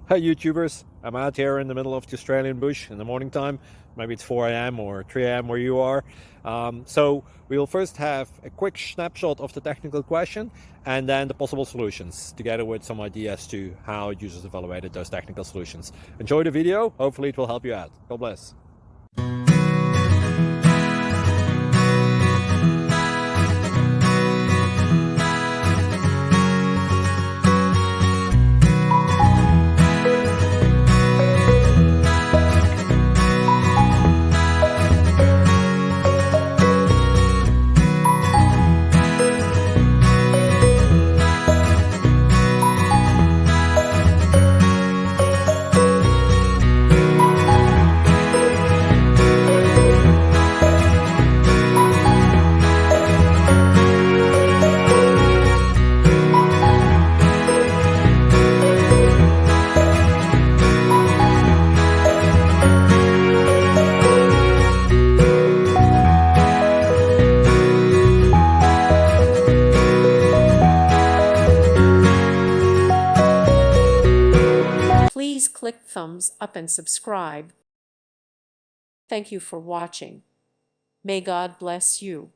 Hi YouTubers, I'm out here in the middle of the Australian bush in the morning time. Maybe it's 4 a.m. or 3 a.m. where you are. So we'll first have a quick snapshot of the technical question and then the possible solutions, together with some ideas to how users evaluated those technical solutions. Enjoy the video, hopefully it will help you out. God bless. Please click thumbs up and subscribe. Thank you for watching. May God bless you.